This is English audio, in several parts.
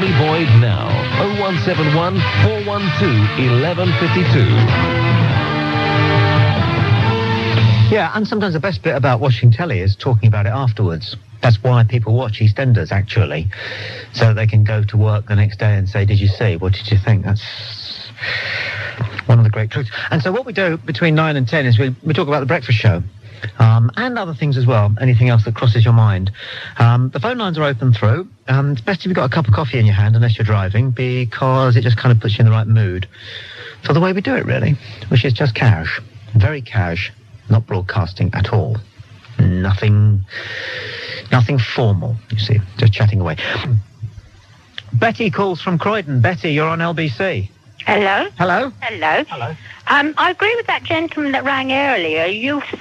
Tommy Boyds now. 0171 412 1152. Yeah, and sometimes the best bit about watching telly is talking about it afterwards. That's why people watch EastEnders, actually, so they can go to work the next day and say, did you see? What did you think? That's one of the great truths. And so what we do between 9 and 10 is we talk about the breakfast show. And other things as well, anything else that crosses your mind. The phone lines are open through. It's best if you've got a cup of coffee in your hand, unless you're driving, because it just kind of puts you in the right mood for the way we do it, really, which is just cash. Very cash, not broadcasting at all. Nothing formal, you see, just chatting away. Betty calls from Croydon. Betty, you're on LBC. Hello? Hello? Hello. Hello. I agree with that gentleman that rang earlier.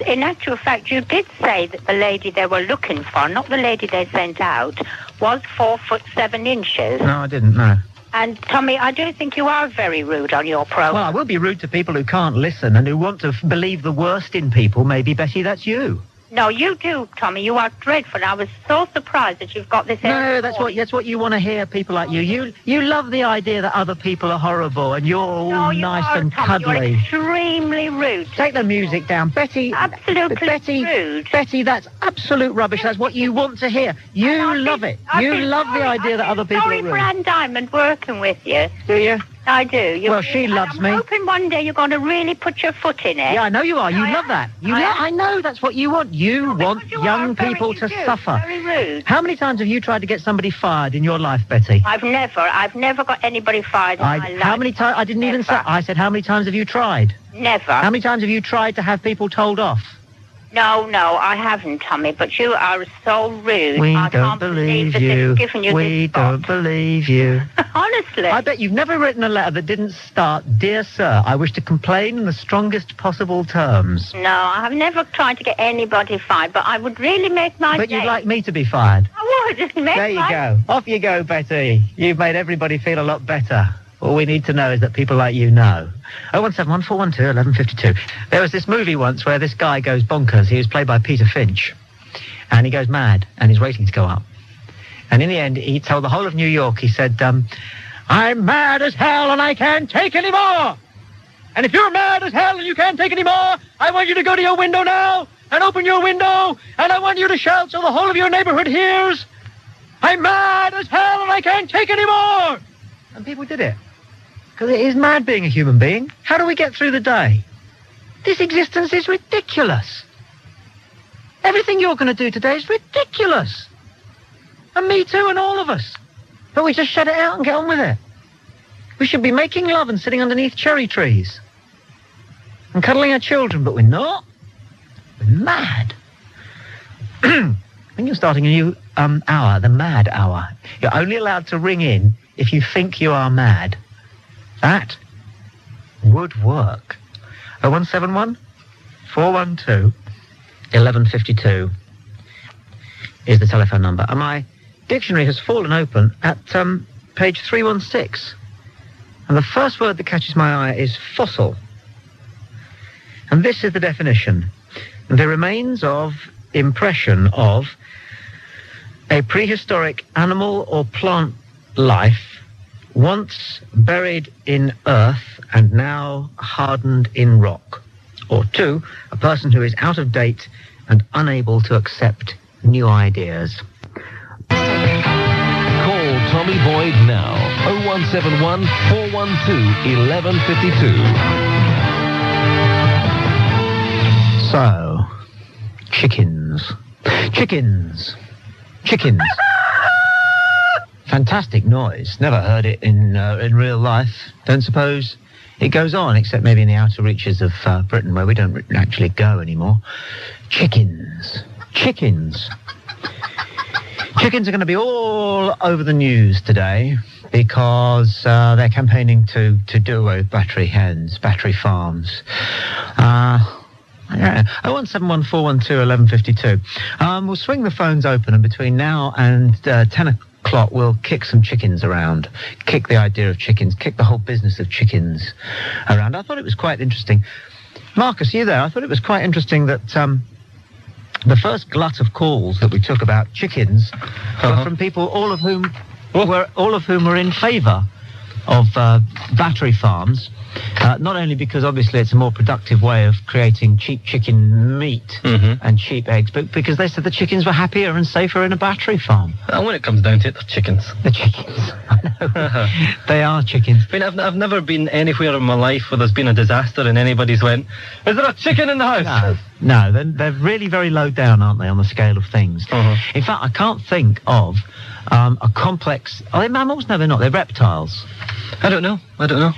In actual fact, you did say that the lady they were looking for, not the lady they sent out, was 4'7". No, I didn't, no. And, Tommy, I do think you are very rude on your programme. Well, I will be rude to people who can't listen and who want to believe the worst in people. Maybe, Betty, that's you. No, you do, Tommy. You are dreadful. I was so surprised that you've got this... No, that's what you want to hear, people like you. You love the idea that other people are horrible and you're all nice and cuddly. You're extremely rude. Take the music down. Betty... Absolutely rude. Betty, that's absolute rubbish. That's what you want to hear. You love it. You love the idea that other people are rude. Sorry for Anne Diamond working with you. Do you? I do. Well, she loves me. I'm hoping one day you're going to really put your foot in it. Yeah, I know you are. You love that. I know that's what you want. You want young people to suffer. Very rude. How many times have you tried to get somebody fired in your life, Betty? I've never got anybody fired in my life. How many times? I didn't even say. I said, how many times have you tried? Never. How many times have you tried to have people told off? No, I haven't, Tommy, but you are so rude. I don't believe you. We don't believe you. Honestly. I bet you've never written a letter that didn't start, Dear Sir, I wish to complain in the strongest possible terms. No, I have never tried to get anybody fired, but I would really make my day. But you'd like me to be fired? I would. There you go. Off you go, Betty. You've made everybody feel a lot better. All we need to know is that people like you know. 0171 412 1152. There was this movie once where this guy goes bonkers. He was played by Peter Finch. And he goes mad, and his ratings go up. And in the end, he told the whole of New York, he said, I'm mad as hell and I can't take any more. And if you're mad as hell and you can't take any more, I want you to go to your window now and open your window, and I want you to shout so the whole of your neighborhood hears, I'm mad as hell and I can't take any more. And people did it. Because it is mad being a human being. How do we get through the day? This existence is ridiculous. Everything you're going to do today is ridiculous. And me too, and all of us. But we just shut it out and get on with it. We should be making love and sitting underneath cherry trees. And cuddling our children, but we're not. We're mad. When you're starting a new hour, the mad hour, you're only allowed to ring in if you think you are mad. That would work. 0171 412 1152 is the telephone number. And my dictionary has fallen open at page 316. And the first word that catches my eye is fossil. And this is the definition. The remains of impression of a prehistoric animal or plant life once buried in earth and now hardened in rock. Or 2, a person who is out of date and unable to accept new ideas. Call Tommy Boyds now. 0171 412 1152. So, chickens. Fantastic noise. Never heard it in real life. Don't suppose it goes on, except maybe in the outer reaches of Britain, where we don't actually go anymore. Chickens. Chickens are going to be all over the news today because they're campaigning to do away with battery hens, battery farms. 0171 412 1152. We'll swing the phones open, and between now and 10 o'clock, we'll kick some chickens around. Kick the idea of chickens. Kick the whole business of chickens around. I thought it was quite interesting. Marcus, you there? I thought it was quite interesting that the first glut of calls that we took about chickens were from people, all of whom all of whom were in favour of battery farms. Not only because obviously it's a more productive way of creating cheap chicken meat and cheap eggs, but because they said the chickens were happier and safer in a battery farm. And when it comes down to it, they're chickens. The chickens, I know. They are chickens. I mean, I've never been anywhere in my life where there's been a disaster and anybody's went, is there a chicken in the house? No, they're really very low down, aren't they, on the scale of things? In fact, I can't think of a complex... Are they mammals? No, they're not. They're reptiles. I don't know.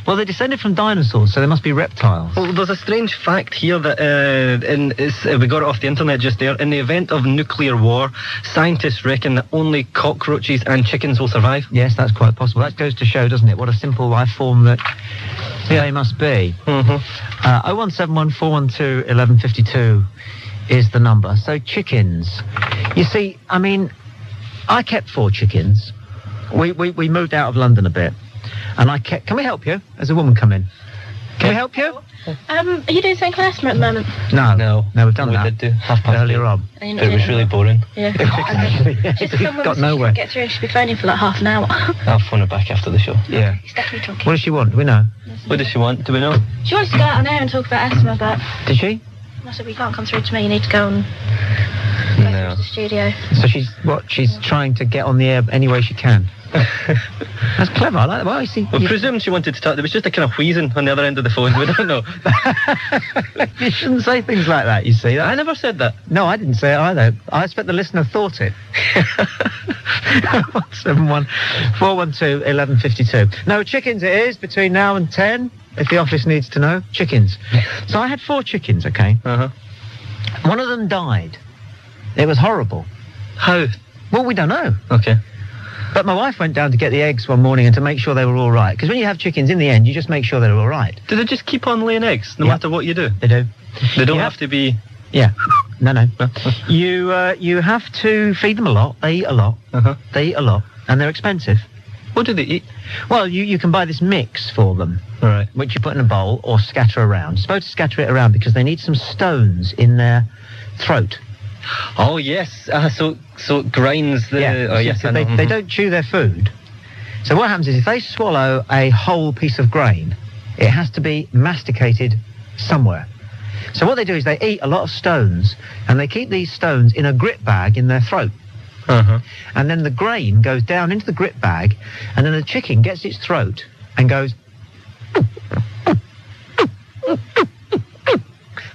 Well, they descended from dinosaurs, so they must be reptiles. Well, there's a strange fact here that we got it off the internet just there. In the event of nuclear war, scientists reckon that only cockroaches and chickens will survive. Yes, that's quite possible. That goes to show, doesn't it, what a simple life form that they must be. 0171 412 1152 is the number. So chickens. You see, I mean, I kept 4 chickens. We moved out of London a bit. And I kept... Can we help you? Has a woman come in? Can we help you? Are you doing something asthma at the moment? No, we've done that. We did do half past earlier on. It was really boring. Yeah. It's got nowhere. Get through, she'll be phoning for like half an hour. I'll phone her back after the show. Yeah. He's definitely talking. What does she want? Do we know? What does she want? Do we know? She wants to go out on air and talk about asthma, but Did she? I said, we can't come through to me, you need to go and No. to the studio. So she's trying to get on the air any way she can. That's clever. I like that. Well, I see. I presume she wanted to talk. There was just a kind of wheezing on the other end of the phone. We don't know. You shouldn't say things like that, you see. I never said that. No, I didn't say it either. I expect the listener thought it. 171 412 1152. No, chickens it is between now and 10, if the office needs to know. Chickens. So I had 4 chickens, okay? One of them died. It was horrible. How? Well, we don't know. Okay. But my wife went down to get the eggs one morning and to make sure they were all right. Because when you have chickens, in the end, you just make sure they're all right. Do they just keep on laying eggs, no Yep. matter what you do? They do. They don't Yep. have to be... Yeah. No. You have to feed them a lot. They eat a lot. They eat a lot. And they're expensive. What do they eat? Well, you can buy this mix for them. All right. Which you put in a bowl or scatter around. You're supposed to scatter it around because they need some stones in their throat. Oh, yes. So it grinds the... Yeah. Oh, yes, I know. They don't chew their food. So what happens is if they swallow a whole piece of grain, it has to be masticated somewhere. So what they do is they eat a lot of stones, and they keep these stones in a grit bag in their throat. And then the grain goes down into the grit bag, and then the chicken gets its throat and goes...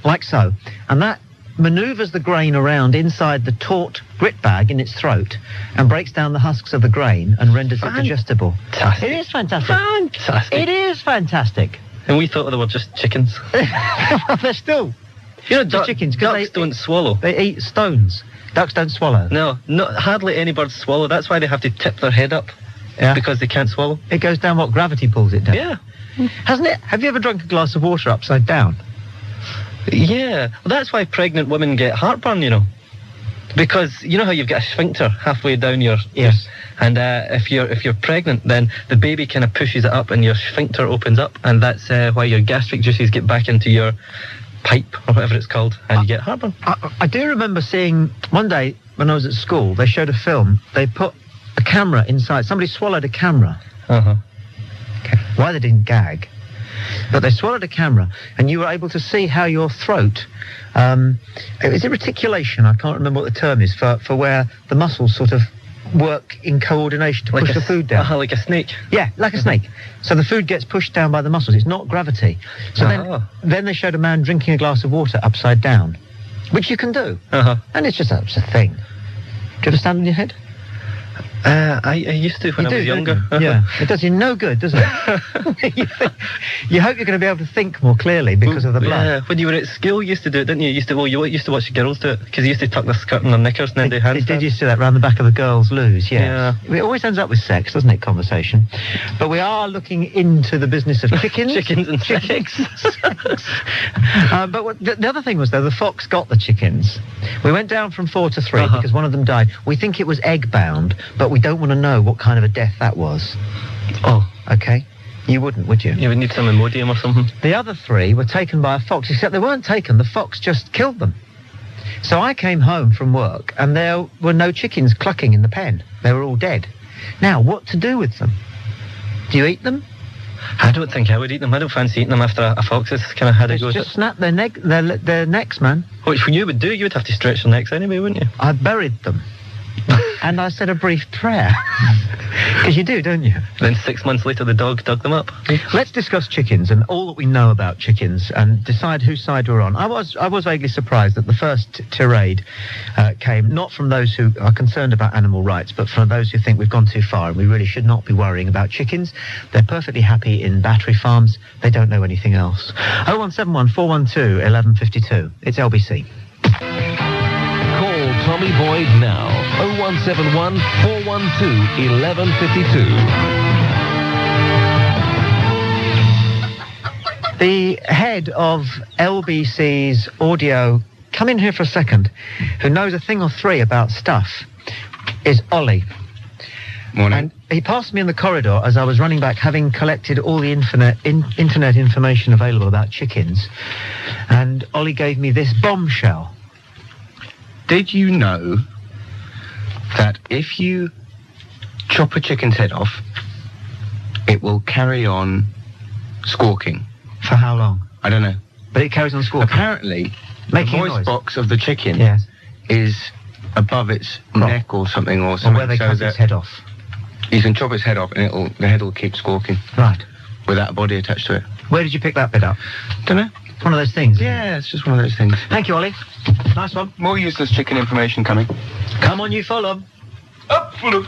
like so. And that manoeuvres the grain around inside the taut grit bag in its throat and breaks down the husks of the grain and renders it digestible. Fantastic. It is fantastic. Fantastic. It is fantastic. And we thought they were just chickens. Well, they're still You know, the chickens. 'Cause ducks don't swallow. They eat stones. Ducks don't swallow. No, hardly any birds swallow. That's why they have to tip their head up. Yeah. Because they can't swallow. It goes down what gravity pulls it down. Yeah. Hasn't it? Have you ever drunk a glass of water upside down? Yeah. Well, that's why pregnant women get heartburn, you know. Because you know how you've got a sphincter halfway down your... Yes. And if you're pregnant, then the baby kind of pushes it up and your sphincter opens up, and that's why your gastric juices get back into your pipe or whatever it's called, and you get heartburn. I do remember seeing one day when I was at school, they showed a film. They put a camera inside. Somebody swallowed a camera. Okay. Why they didn't gag. But they swallowed a camera, and you were able to see how your throat... is it reticulation? I can't remember what the term is for where the muscles sort of work in coordination to push the food down. Like a snake. Yeah, like a snake. So the food gets pushed down by the muscles. It's not gravity. So then they showed a man drinking a glass of water upside down, which you can do. And it's just it's a thing. Do you ever stand on your head? I used to when I was younger. Yeah, it does you no good, does it? You hope you're going to be able to think more clearly because of the blood. Yeah, when you were at school, you used to do it, didn't you? You used to watch the girls do it because you used to tuck their skirt in their knickers and then do handstands. Did used to do that round the back of the girls' loos? Yeah. It always ends up with sex, doesn't it? Conversation. But we are looking into the business of chickens. Chickens and sex. But the other thing was though, the fox got the chickens. We went down from 4 to 3 because one of them died. We think it was egg bound, but we don't want to know what kind of a death that was. Okay. You wouldn't, would you? You would need some Imodium or something. The other 3 were taken by a fox, except they weren't taken. The fox just killed them. So I came home from work, and there were no chickens clucking in the pen. They were all dead. Now, what to do with them? Do you eat them? I don't think I would eat them. I don't fancy eating them after a fox has kind of had a go. Just snap their necks, man. Which you would do. You would have to stretch their necks anyway, wouldn't you? I buried them. And I said a brief prayer. Because you do, don't you? Then 6 months later, the dog dug them up. Let's discuss chickens and all that we know about chickens and decide whose side we're on. I was vaguely surprised that the first tirade came not from those who are concerned about animal rights, but from those who think we've gone too far and we really should not be worrying about chickens. They're perfectly happy in battery farms. They don't know anything else. 0171 412 1152. It's LBC. Call Tommy Boyd now. 0171 412 1152. The head of LBC's audio, come in here for a second, who knows a thing or three about stuff, is Ollie. Morning. And he passed me in the corridor as I was running back, having collected all the internet information available about chickens. And Ollie gave me this bombshell. Did you know that if you chop a chicken's head off, it will carry on squawking? For how long? I don't know. But it carries on squawking. Apparently, Making the a voice noise. box of the chicken Yes. is above its Crop. neck or something, or And something. where they cut its head off. You can chop its head off and the head will keep squawking Right. without a body attached to it. Where did you pick that bit up? Don't know. It's one of those things. Yeah, it's just one of those things. Thank you, Ollie. Nice one. More useless chicken information coming. Come on, you Fulham. Up, Fulham.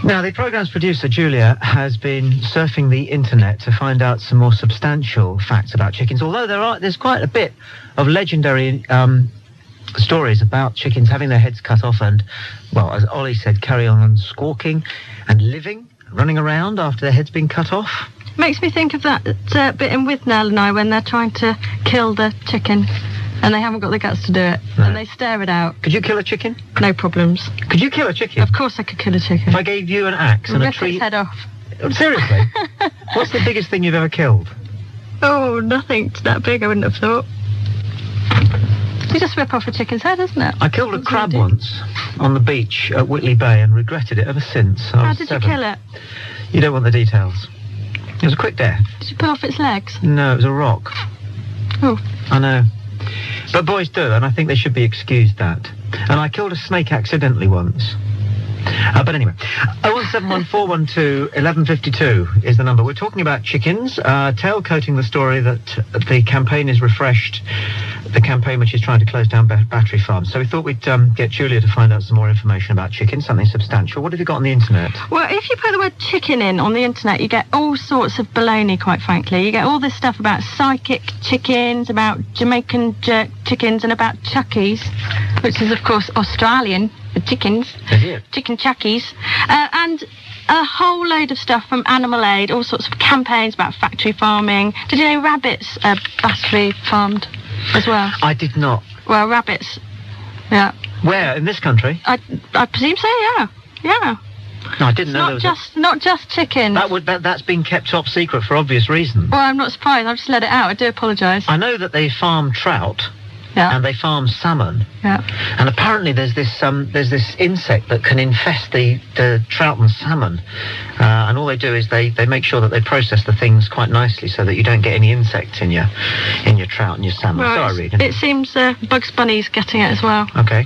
Now, the programme's producer, Julia, has been surfing the internet to find out some more substantial facts about chickens, although there's quite a bit of legendary stories about chickens having their heads cut off and, well, as Ollie said, carry on squawking and running around after their head's been cut off. Makes me think of that bit in With Nell and I when they're trying to kill the chicken and they haven't got the guts to do it. Right. And they stare it out. Could you kill a chicken? No problems. Could you kill a chicken? Of course I could kill a chicken. If I gave you an axe and a Rip tree... its head off. Seriously? What's the biggest thing you've ever killed? Oh, nothing that big, I wouldn't have thought. You just rip off a chicken's head, isn't it? I killed a That's what crab you do. once on the beach at Whitley Bay and regretted it ever since. How did you kill it? You don't want the details. It was a quick death. Did you pull off its legs? No, it was a rock. Oh. I know. But boys do, and I think they should be excused that. And I killed a snake accidentally once. But anyway, 0171 412 1152 is the number. We're talking about chickens, tailcoating the story that the campaign is refreshed, the campaign which is trying to close down battery farms. So we thought we'd get Julia to find out some more information about chickens, something substantial. What have you got on the internet? Well, if you put the word chicken in on the internet, you get all sorts of baloney, quite frankly. You get all this stuff about psychic chickens, about Jamaican jerk chickens, and about chuckies, which is, of course, Australian for chickens. Is it? Chicken chuckies. And a whole load of stuff from Animal Aid, all sorts of campaigns about factory farming. Did you know rabbits are battery farmed as well? I did not. Well, rabbits, yeah. Where? In this country? I presume so, yeah. Yeah. No, I didn't know there was Not just chickens. that's been kept top secret for obvious reasons. Well, I'm not surprised. I've just let it out. I do apologise. I know that they farm trout. Yeah. And they farm salmon. Yeah. And apparently there's this insect that can infest the trout and salmon. And all they do is they make sure that they process the things quite nicely so that you don't get any insects in your trout and your salmon. Right. Sorry, Regan. It seems Bugs Bunny's getting it as well. Okay.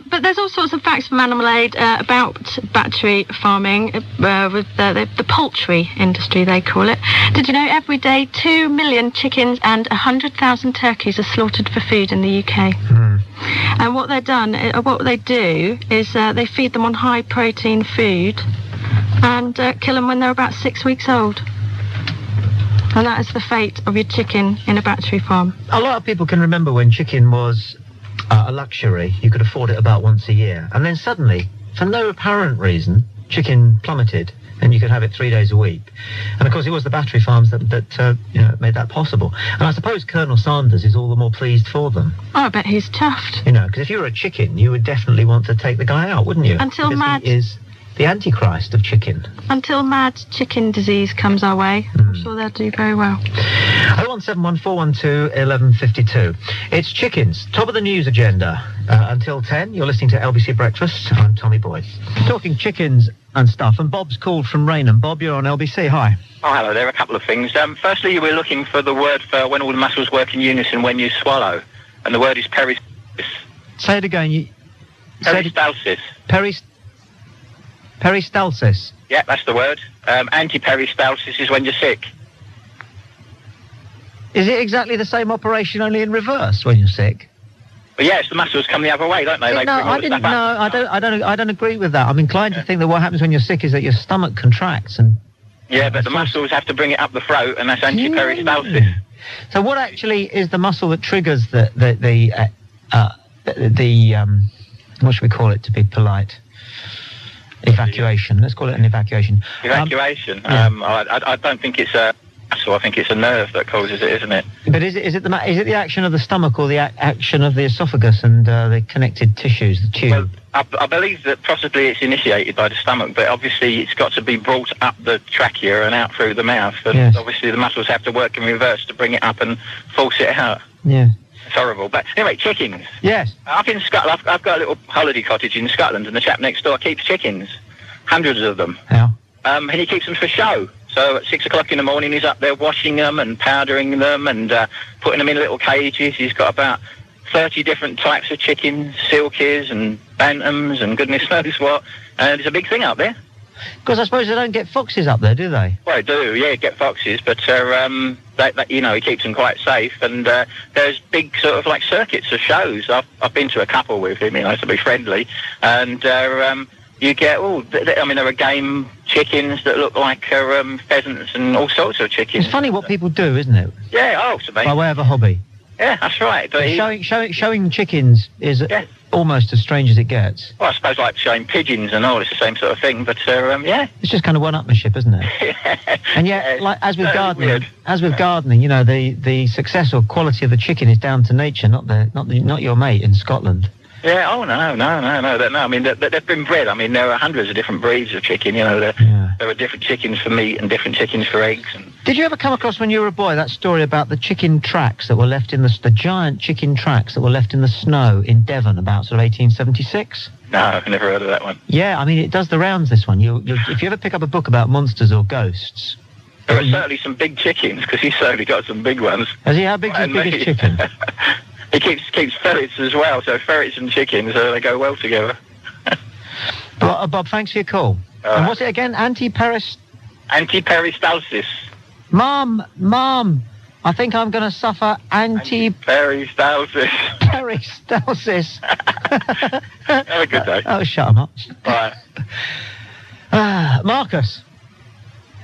But there's all sorts of facts from Animal Aid about battery farming with the poultry industry, they call it. Did you know every day 2 million chickens and 100,000 turkeys are slaughtered for food in the UK? And what they do is they feed them on high protein food and kill them when they're about 6 weeks old. And that is the fate of your chicken in a battery farm. A lot of people can remember when chicken was a luxury. You could afford it about once a year. And then suddenly, for no apparent reason, chicken plummeted and you could have it 3 days a week. And of course it was the battery farms that made that possible. And I suppose Colonel Sanders is all the more pleased for them. Oh, I bet he's chuffed. You know, because if you were a chicken, you would definitely want to take the guy out, wouldn't you? Until because Mad... he is the antichrist of chicken. Until mad chicken disease comes our way, I'm sure they'll do very well. 0171 412 1152. It's chickens, top of the news agenda. Until 10, you're listening to LBC Breakfast. I'm Tommy Boyds. Talking chickens and stuff, and Bob's called from Raynham. Bob, you're on LBC. Hi. Oh, hello there. A couple of things. Firstly, you were looking for the word for when all the muscles work in unison when you swallow, and the word is peristalsis. Say it again. Peristalsis. Peristalsis. Yeah, that's the word. Anti-peristalsis is when you're sick. Is it exactly the same operation, only in reverse when you're sick? But yes, the muscles come the other way, don't they? They No, bring all I the didn't. stuff No, up. I don't agree with that. I'm inclined to think that what happens when you're sick is that your stomach contracts and. Yeah, but the muscles have to bring it up the throat, and that's anti-peristalsis. So what actually is the muscle that triggers the what should we call it to be polite? Evacuation. Let's call it an evacuation. Evacuation. Yeah. I don't think it's a muscle. I think it's a nerve that causes it, isn't it? But is it the action of the stomach or the action of the esophagus and the connected tissues, the tube? Well, I believe that possibly it's initiated by the stomach, but obviously it's got to be brought up the trachea and out through the mouth. And Yes. obviously the muscles have to work in reverse to bring it up and force it out. Yeah. It's horrible. But anyway, chickens. Yes. Up in Scotland, I've got a little holiday cottage in Scotland, and the chap next door keeps chickens. Hundreds of them. How? And he keeps them for show. So at 6 o'clock in the morning, he's up there washing them and powdering them and putting them in little cages. He's got about 30 different types of chickens, silkies and bantams and goodness knows what. And it's a big thing up there. Because I suppose they don't get foxes up there, do they? Well, they do, yeah, get foxes, but, he keeps them quite safe. And there's big sort of like circuits of shows. I've been to a couple with him, to be friendly. And you get, there are game chickens that look like pheasants and all sorts of chickens. It's funny what people do, isn't it? Yeah, to me. By way of a hobby. Yeah, that's right. But Showing chickens is almost as strange as it gets. Well, I suppose like showing pigeons and all, it's the same sort of thing. But yeah, it's just kind of one-upmanship, isn't it? yeah. And yet, like as with Weird. gardening, the success or quality of the chicken is down to nature, not your mate in Scotland. Yeah. Oh no. I mean, they've been bred. I mean, there are hundreds of different breeds of chicken. There are different chickens for meat and different chickens for eggs. And did you ever come across when you were a boy that story about the chicken tracks that were left in the giant chicken tracks that were left in the snow in Devon about sort of 1876? No, I've never heard of that one. Yeah, I mean it does the rounds. This one, if you ever pick up a book about monsters or ghosts. There are certainly some big chickens because he's certainly got some big ones. Has he? How big's his biggest chicken? He keeps ferrets as well, so ferrets and chickens, they go well together. Well, Bob, thanks for your call. And what's it again? Anti-peristalsis. Mom, I think I'm going to suffer Peristalsis. peristalsis. Have a good day. Oh, shut 'em up. Bye. Marcus.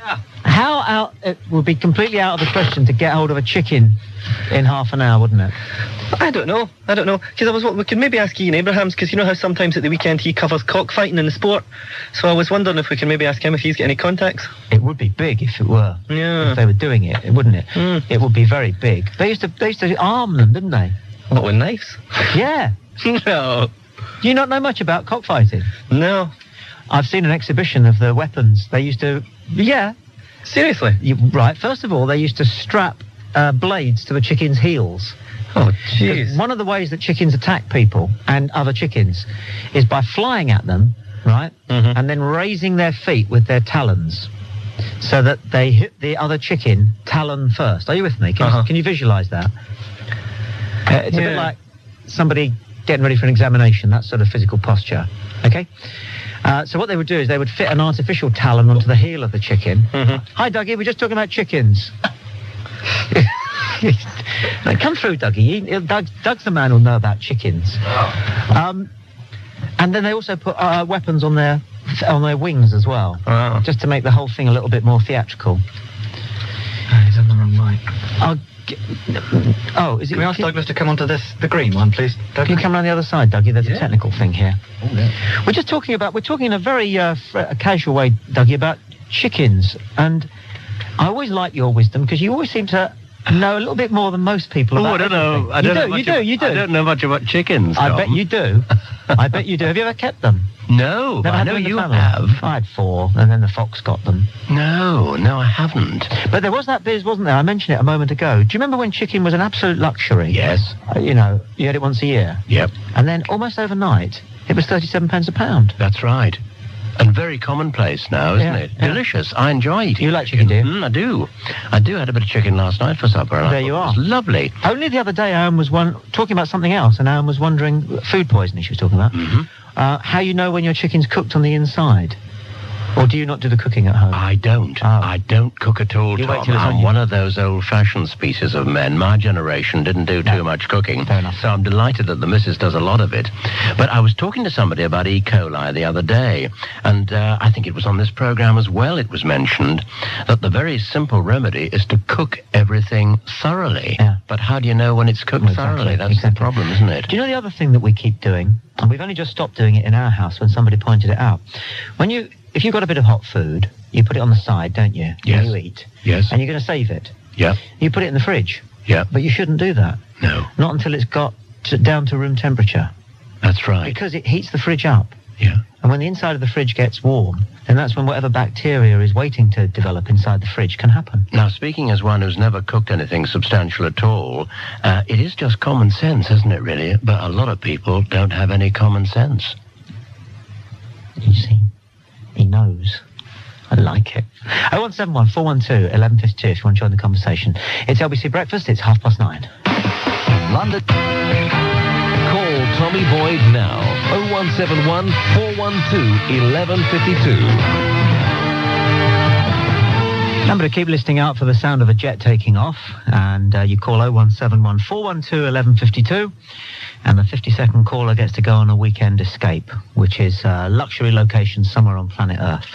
Yeah. It would be completely out of the question to get hold of a chicken in half an hour, wouldn't it? I don't know. Because we could maybe ask Ian Abrahams, because you know how sometimes at the weekend he covers cockfighting in the sport. So I was wondering if we could maybe ask him if he's got any contacts. It would be big if it were. Yeah. If they were doing it, wouldn't it? It would be very big. They used to arm them, didn't they? What, with knives? Yeah. No. Do you not know much about cockfighting? No. I've seen an exhibition of the weapons. They used to... Yeah. Seriously? Right. First of all, they used to strap blades to the chicken's heels. Oh, jeez. One of the ways that chickens attack people and other chickens is by flying at them, right, and then raising their feet with their talons so that they hit the other chicken talon first. Are you with me? Can you visualise that? It's a bit like somebody getting ready for an examination, that sort of physical posture. Okay? So what they would do is they would fit an artificial talon onto the heel of the chicken. Hi, Dougie, we're just talking about chickens. Come through, Dougie. Doug's the man who'll know about chickens. And then they also put weapons on their wings as well, just to make the whole thing a little bit more theatrical. He's on the wrong mic. Is it? Can we ask Douglas to come onto the green one, please? Can you come around the other side, Dougie? There's a technical thing here. Oh, yeah. We're talking in a very casual way, Dougie, about chickens. And I always like your wisdom because you always seem to know a little bit more than most people about I don't know. everything. You do. I don't know much about chickens, I Tom. bet you do. I bet you do. Have you ever kept them? No, but Never I had know them in the you family? have. I had 4, and then the fox got them. No, I haven't. But there was that biz, wasn't there? I mentioned it a moment ago. Do you remember when chicken was an absolute luxury? Yes. You know, you had it once a year. Yep. And then almost overnight, it was 37 pence a pound. That's right. And very commonplace now, isn't it? Yeah. Delicious. I enjoy eating. You like chicken, do you? I do. I had a bit of chicken last night for supper. And There I you thought are. It was lovely. Only the other day, Anne was talking about something else, and Anne was wondering, food poisoning she was talking about, how you know when your chicken's cooked on the inside. Or do you not do the cooking at home? I don't. Oh. I don't cook at all, You wait Tom. till it's on I'm you. one of those old-fashioned species of men. My generation didn't do too much cooking. Fair enough. So I'm delighted that the missus does a lot of it. But I was talking to somebody about E. coli the other day, and I think it was on this programme as well, it was mentioned that the very simple remedy is to cook everything thoroughly. Yeah. But how do you know when it's cooked Well, exactly, thoroughly? That's exactly. the problem, isn't it? Do you know the other thing that we keep doing? And we've only just stopped doing it in our house when somebody pointed it out. If you've got a bit of hot food, you put it on the side, don't you? Yes. When you eat. Yes. And you're going to save it. Yeah. You put it in the fridge. Yeah. But you shouldn't do that. No. Not until it's got down to room temperature. That's right. Because it heats the fridge up. Yeah. And when the inside of the fridge gets warm, then that's when whatever bacteria is waiting to develop inside the fridge can happen. Now, speaking as one who's never cooked anything substantial at all, it is just common sense, isn't it, really? But a lot of people don't have any common sense. You see, he knows. I like it. 0171 412 1152 if you want to join the conversation. It's LBC Breakfast, it's 9:30. London. Call Tommy Boyd now. 0171 412 1152. Number to keep listening out for the sound of a jet taking off, and you call 0171 412 1152, and the 52nd caller gets to go on a weekend escape, which is a luxury location somewhere on planet Earth.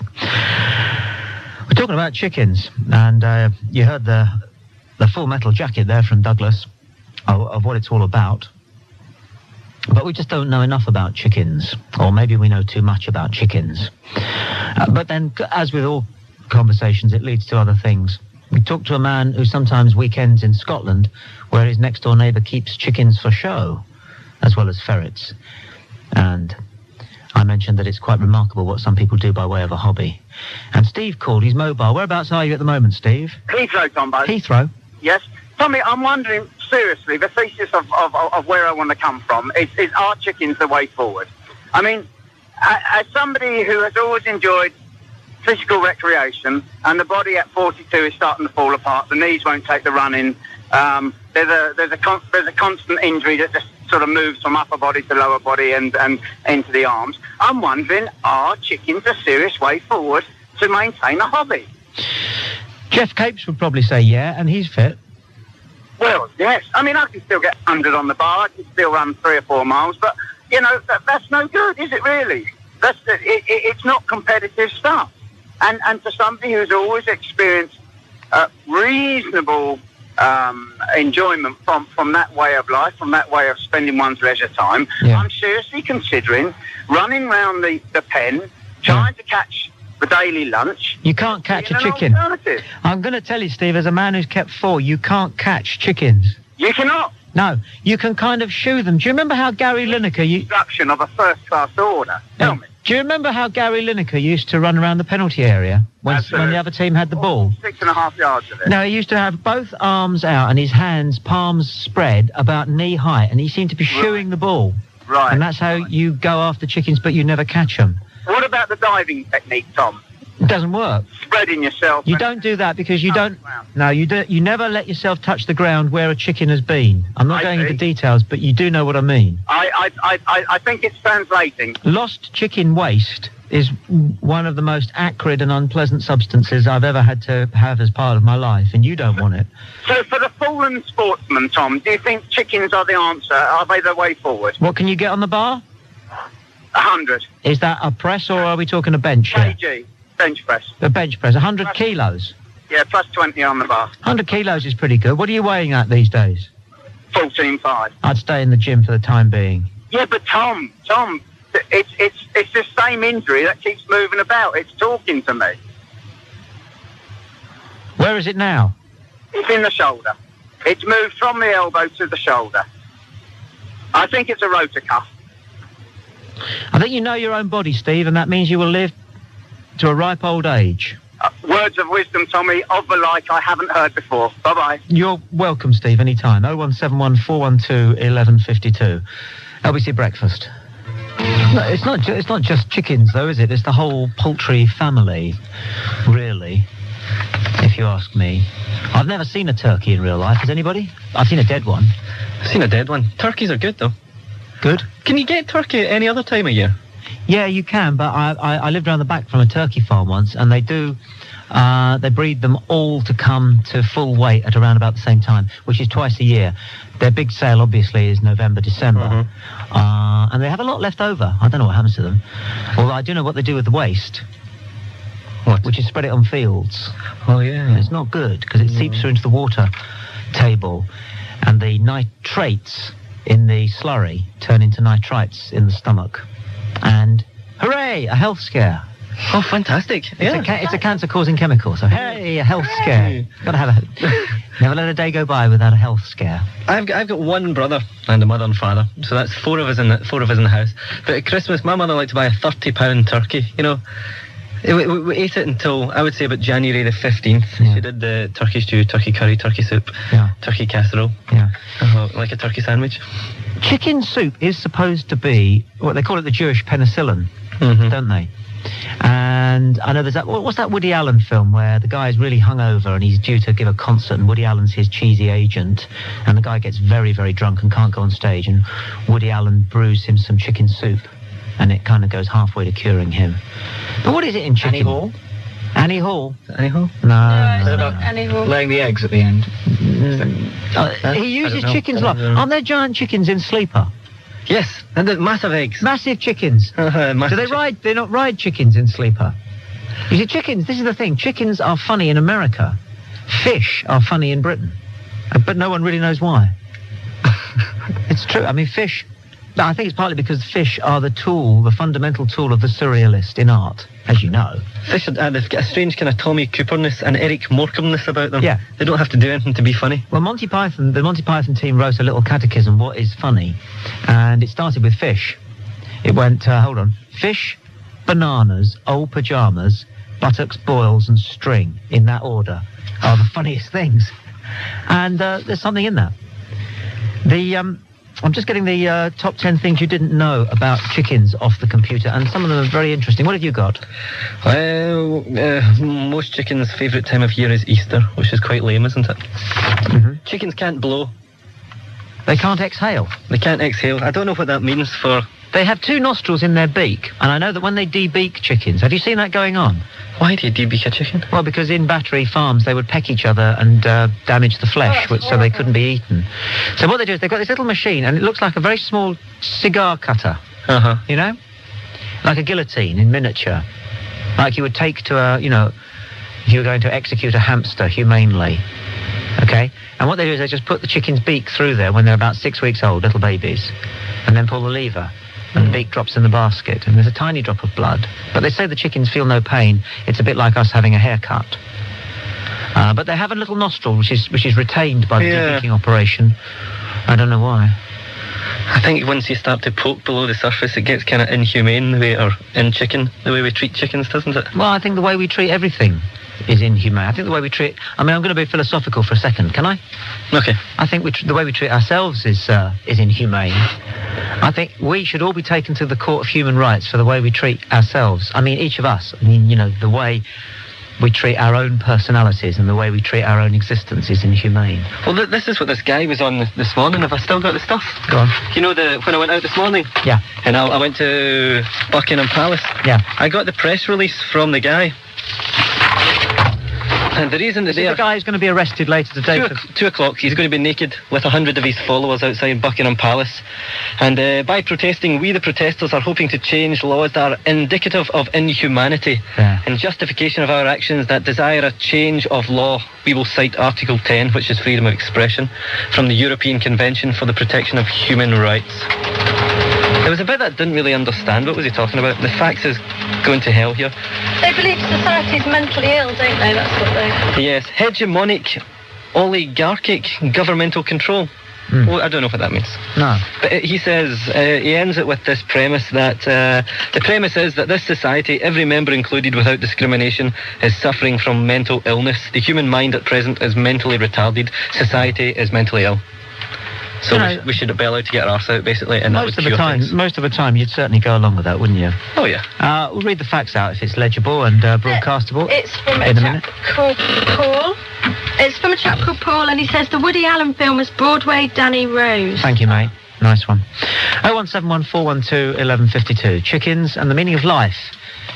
We're talking about chickens, and you heard the Full Metal Jacket there from Douglas of what it's all about. But we just don't know enough about chickens, or maybe we know too much about chickens. But then, as with all conversations, it leads to other things. We talked to a man who sometimes weekends in Scotland, where his next door neighbour keeps chickens for show, as well as ferrets. And I mentioned that it's quite remarkable what some people do by way of a hobby. And Steve called, he's mobile. Whereabouts are you at the moment, Steve? Heathrow, Tom Boyds. Heathrow? Yes. Tommy, I'm wondering, seriously, the thesis of where I want to come from is are chickens the way forward? I mean, as somebody who has always enjoyed physical recreation, and the body at 42 is starting to fall apart, the knees won't take the running, there's a constant injury that just sort of moves from upper body to lower body and into the arms. I'm wondering, are chickens a serious way forward to maintain a hobby? Jeff Capes would probably say yeah, and he's fit. Well, yes. I mean, I can still get 100 on the bar. I can still run 3 or 4 miles. But, you know, that's no good, is it really? It's not competitive stuff. And for somebody who's always experienced reasonable enjoyment from that way of life, from that way of spending one's leisure time, I'm seriously considering running round the pen, trying to catch the daily lunch. You can't catch a chicken. I'm going to tell you, Steve, as a man who's kept 4, you can't catch chickens. You cannot. No, you can kind of shoo them. Do you remember how Gary Lineker... Instruction of a first-class order. Tell me. Do you remember how Gary Lineker used to run around the penalty area when the other team had the ball? 6.5 yards of it. No, he used to have both arms out and his hands, palms spread, about knee height, and he seemed to be shooing the ball. Right. And that's how you go after chickens, but you never catch them. What about the diving technique, Tom? It doesn't work. Spreading yourself. You don't do that because you don't... No, you never let yourself touch the ground where a chicken has been. I'm not going into details, but you do know what I mean. I think it's translating. Lost chicken waste is one of the most acrid and unpleasant substances I've ever had to have as part of my life, and you don't want it. So for the fallen sportsman, Tom, do you think chickens are the answer? Are they the way forward? What can you get on the bar? 100. Is that a press, or are we talking a bench here? kg. Bench press. A bench press, 100 kilos? Yeah, plus 20 on the bar. 100 kilos is pretty good. What are you weighing at these days? 14.5. I'd stay in the gym for the time being. Yeah, but Tom, it's the same injury that keeps moving about. It's talking to me. Where is it now? It's in the shoulder. It's moved from the elbow to the shoulder. I think it's a rotor cuff. I think you know your own body, Steve, and that means you will live to a ripe old age. Words of wisdom, Tommy, of the like I haven't heard before. Bye-bye. You're welcome, Steve, anytime. 0171 412 1152. LBC Breakfast. No, it's not just chickens, though, is it? It's the whole poultry family, really, if you ask me. I've never seen a turkey in real life. Has anybody? I've seen a dead one. I've seen a dead one. Turkeys are good, though. Good? Can you get turkey at any other time of year? Yeah, you can, but I lived around the back from a turkey farm once, and they breed them all to come to full weight at around about the same time, which is twice a year. Their big sale, obviously, is November, December, and they have a lot left over. I don't know what happens to them. Although I do know what they do with the waste. What? Which is spread it on fields. Oh, yeah. It's not good, because it seeps through into the water table, and the nitrates in the slurry turn into nitrites in the stomach. And hooray, a health scare. Oh, fantastic. It's a cancer-causing chemical, so hey, a health scare. Gotta have never let a day go by without a health scare. I've got one brother and a mother and father, so that's four of us in the house. But at Christmas, my mother liked to buy a £30 turkey, you know. We ate it until, I would say, about January the 15th. Yeah. She did the turkey stew, turkey curry, turkey soup, turkey casserole, like a turkey sandwich. Chicken soup is supposed to be, what they call it, the Jewish penicillin, don't they? And I know there's that, what's that Woody Allen film where the guy's really hungover and he's due to give a concert and Woody Allen's his cheesy agent and the guy gets very, very drunk and can't go on stage and Woody Allen brews him some chicken soup and it kind of goes halfway to curing him. But what is it in chicken? Annie Hall? Annie Hall? Annie Hall? No. It's not Annie Hall. Laying the eggs at the end. He uses chickens a lot. Aren't there giant chickens in Sleeper? Yes, and the massive eggs. Massive chickens. Do they ride? They're not ride chickens in Sleeper. You see, chickens, this is the thing. Chickens are funny in America. Fish are funny in Britain. But no one really knows why. It's true. I mean, fish... I think it's partly because fish are the fundamental tool of the surrealist in art, as you know. Fish, they've got a strange kind of Tommy Cooperness and Eric Morecambeness about them. Yeah. They don't have to do anything to be funny. Well, the Monty Python team wrote a little catechism, what is funny, and it started with fish. It went, fish, bananas, old pyjamas, buttocks, boils, and string, in that order, are the funniest things. And there's something in that. I'm just getting the top 10 things you didn't know about chickens off the computer, and some of them are very interesting. What have you got? Well, most chickens' favourite time of year is Easter, which is quite lame, isn't it? Chickens can't blow. They can't exhale. They can't exhale. I don't know what that means for... They have two nostrils in their beak, and I know that when they debeak chickens... Have you seen that going on? Why do you debeak a chicken? Well, because in battery farms, they would peck each other and damage the flesh, so they couldn't be eaten. So what they do is they've got this little machine, and it looks like a very small cigar cutter, you know? Like a guillotine in miniature. Like you would take to if you were going to execute a hamster humanely. Okay? And what they do is they just put the chicken's beak through there when they're about 6 weeks old, little babies, and then pull the lever. And the beak drops in the basket, and there's a tiny drop of blood. But they say the chickens feel no pain. It's a bit like us having a haircut. But they have a little nostril, which is retained by the debeaking operation. I don't know why. I think once you start to poke below the surface, it gets kind of inhumane, the way we treat chickens, doesn't it? Well, I think the way we treat everything is inhumane. I think the way we treat... I'm going to be philosophical for a second, can I? Okay. I think the way we treat ourselves is inhumane. I think we should all be taken to the court of human rights for the way we treat ourselves. I mean, each of us. I mean, the way we treat our own personalities and the way we treat our own existence is inhumane. Well, this is what this guy was on this morning. Have I still got the stuff? Go on. You know, when I went out this morning? Yeah. And I went to Buckingham Palace. Yeah. I got the press release from the guy. And the reason that the guy is going to be arrested later today. 2 o'clock, he's going to be naked with 100 of his followers outside Buckingham Palace. And by protesting, we the protesters are hoping to change laws that are indicative of inhumanity. Yeah. In justification of our actions that desire a change of law, we will cite Article 10, which is freedom of expression, from the European Convention for the Protection of Human Rights. There was a bit that I didn't really understand. What was he talking about? The fax is going to hell here. They believe society's mentally ill, don't they? That's what they... Yes, hegemonic oligarchic governmental control. Well, I don't know what that means. No. But he says, he ends it with this premise that the premise is that this society, every member included without discrimination, is suffering from mental illness. The human mind at present is mentally retarded. Society is mentally ill. So we should be allowed to get our arse out, basically, and most of the time, you'd certainly go along with that, wouldn't you? Oh yeah. We'll read the facts out if it's legible and broadcastable. It's from in a minute. called Paul. It's from a chap called Paul, and he says the Woody Allen film was Broadway Danny Rose. Thank you, mate. Nice one. 0171 412 1152. Chickens and the meaning of life.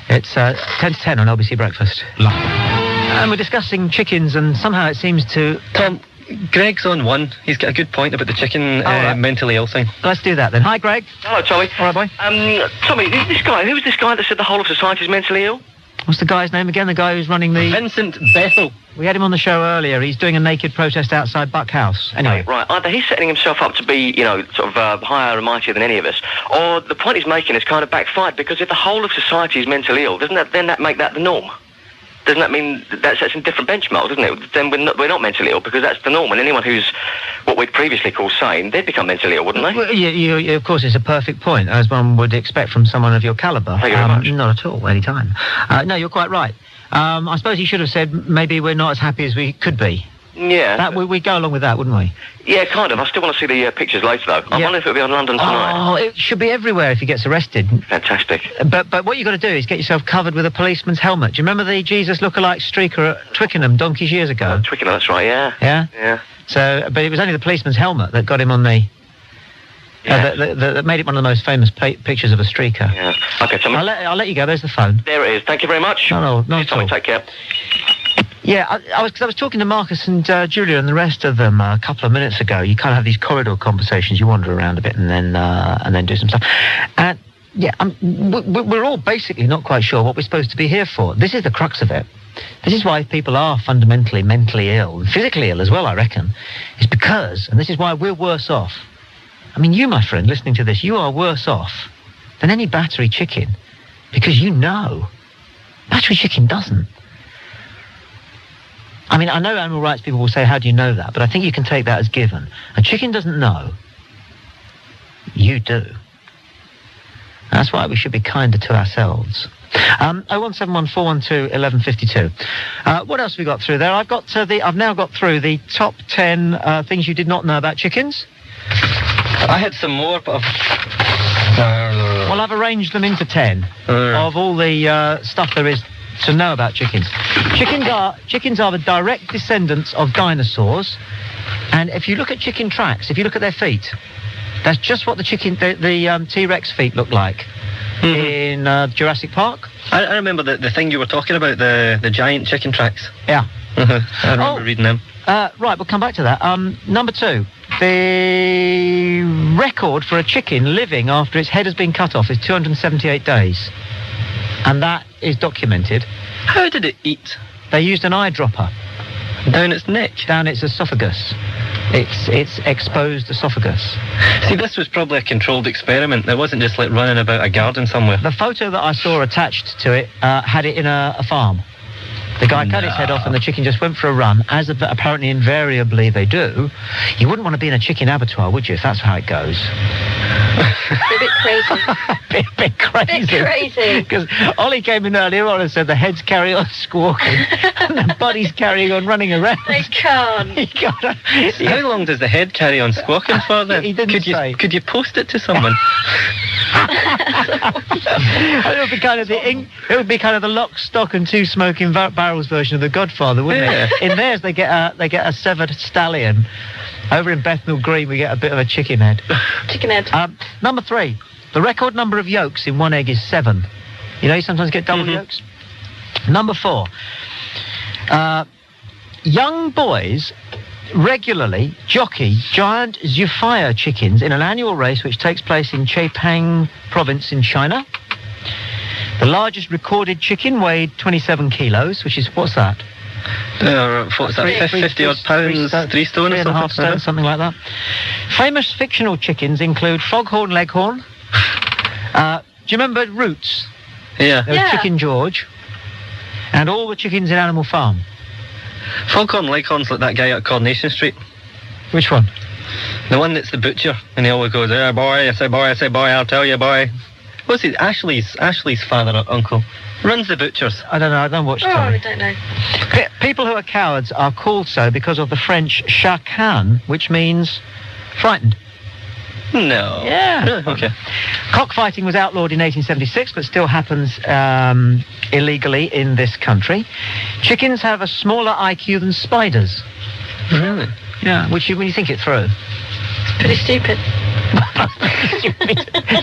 It's 10 to 10 on LBC Breakfast. And we're discussing chickens, and somehow it seems to... Tom, Greg's on one. He's got a good point about the chicken mentally ill thing. Let's do that then. Hi, Greg. Hello, Tommy. All right, boy. Tommy, who was this guy that said the whole of society is mentally ill? What's the guy's name again? The guy who's running the... Vincent Bethel. We had him on the show earlier. He's doing a naked protest outside Buck House. Anyway. Right. Either he's setting himself up to be, sort of higher and mightier than any of us, or the point he's making is kind of backfired, because if the whole of society is mentally ill, doesn't that make that the norm? Doesn't that mean that sets a different benchmark, doesn't it? Then we're not mentally ill, because that's the norm. And anyone who's what we'd previously call sane, they'd become mentally ill, wouldn't they? Well, you, of course, it's a perfect point, as one would expect from someone of your calibre. Thank you very much. Not at all, any time. No, you're quite right. I suppose you should have said maybe we're not as happy as we could be. Yeah. We'd go along with that, wouldn't we? Yeah, kind of. I still want to see the pictures later, though. I wonder if it'll be on London tonight. Oh, it should be everywhere if he gets arrested. Fantastic. But what you've got to do is get yourself covered with a policeman's helmet. Do you remember the Jesus lookalike streaker at Twickenham donkeys years ago? Twickenham, that's right, yeah. Yeah? Yeah. So, but it was only the policeman's helmet that got him on the... that made it one of the most famous pictures of a streaker. Yeah. Okay, Tommy. I'll let you go. There's the phone. There it is. Thank you very much. No, not at all. Tommy, take care. Yeah, I was talking to Marcus and Julia and the rest of them a couple of minutes ago. You kind of have these corridor conversations. You wander around a bit and then do some stuff. And we're all basically not quite sure what we're supposed to be here for. This is the crux of it. This is why people are fundamentally mentally ill, and physically ill as well, I reckon. It's because, and this is why we're worse off. I mean, you, my friend, listening to this, you are worse off than any battery chicken, because you know. Battery chicken doesn't. I mean, I know animal rights people will say, how do you know that? But I think you can take that as given. A chicken doesn't know. You do. That's why we should be kinder to ourselves. 0171 412 1152. What else have we got through there? I've now got through the top 10 things you did not know about chickens. I had some more, but well, I've arranged them into 10 of all the stuff there is to know about chickens. Chickens are the direct descendants of dinosaurs, and if you look at chicken tracks, if you look at their feet, that's just what the T-Rex feet look like in Jurassic Park. I remember the thing you were talking about, the giant chicken tracks. Yeah. I remember reading them. Right, we'll come back to that. Number 2, the record for a chicken living after its head has been cut off is 278 days. And that is documented. How did it eat? They used an eyedropper. Down its neck? Down its esophagus. Its exposed esophagus. See, this was probably a controlled experiment. It wasn't just like running about a garden somewhere. The photo that I saw attached to it had it in a farm. The guy cut its head off and the chicken just went for a run, as apparently invariably they do. You wouldn't want to be in a chicken abattoir, would you, if that's how it goes? A bit crazy. bit crazy. Bit crazy. Because Ollie came in earlier on and said the heads carry on squawking and the body's carrying on running around. They can't. How long does the head carry on squawking for then? He didn't say. Could you post it to someone? It would be kind of the lock, stock and two smoking barrels version of The Godfather, wouldn't it? In theirs they get a severed stallion. Over in Bethnal Green we get a bit of a chicken head. Chicken head. Number 3, the record number of yolks in one egg is 7. You know, you sometimes get double yolks. Number 4, young boys regularly jockey giant Zhuhai chickens in an annual race which takes place in Zhejiang province in China. The largest recorded chicken weighed 27 kilos, which is, what's that? What's that, 50 odd pounds, 3 stone or something? 3.5 stone, something like that. Famous fictional chickens include Foghorn Leghorn. Do you remember Roots? Yeah. There was Chicken George. And all the chickens in Animal Farm. Falcon Lacon's like that guy at Coronation Street. Which one? The one that's the butcher, and he always goes, "Yeah, boy, I say, boy, I'll tell you, boy." What's he? Ashley's father or uncle runs the butchers. I don't know. I don't watch Oh, telly. I don't know. People who are cowards are called so because of the French chacan, which means frightened. No. Yeah. Really? Okay. Cockfighting was outlawed in 1876, but still happens illegally in this country. Chickens have a smaller IQ than spiders. Really? Yeah. When you think it through. It's pretty stupid.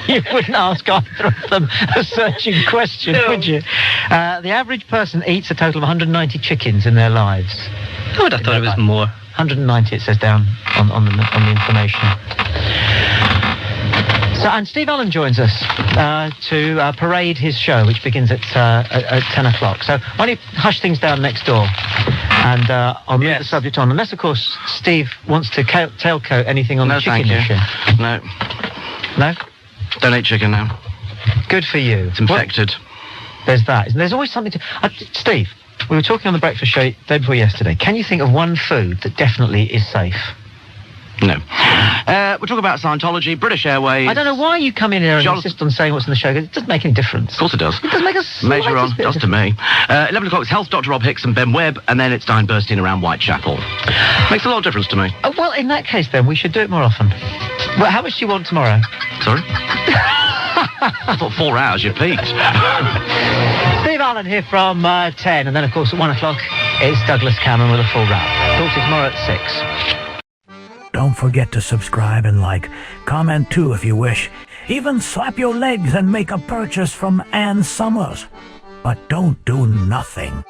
You wouldn't ask either of them a searching question, would you? The average person eats a total of 190 chickens in their lives. I would have thought it was more. 190, it says down on the information. So, and Steve Allen joins us to parade his show, which begins at 10 o'clock. So why don't you hush things down next door, and I'll move the subject on. Unless, of course, Steve wants to tailcoat anything on the chicken issue. No. No? Don't eat chicken now. Good for you. It's infected. There's that. There's always something to... Steve, we were talking on the breakfast show day before yesterday. Can you think of one food that definitely is safe? No. We're talking about Scientology, British Airways. I don't know why you come in here and insist on saying what's in the show, because it doesn't make any difference. Of course it does. It doesn't make a Major on, does to me. 11 o'clock is Health, Dr. Rob Hicks and Ben Webb, and then it's Dine Bursting around Whitechapel. Makes a lot of difference to me. Well, in that case, then, we should do it more often. Well, how much do you want tomorrow? Sorry? I thought 4 hours, you peaked. Steve Allen here from 10, and then, of course, at 1 o'clock, it's Douglas Cameron with a full wrap. Talk to you tomorrow at 6. Don't forget to subscribe and like. Comment too if you wish. Even slap your legs and make a purchase from Ann Summers. But don't do nothing.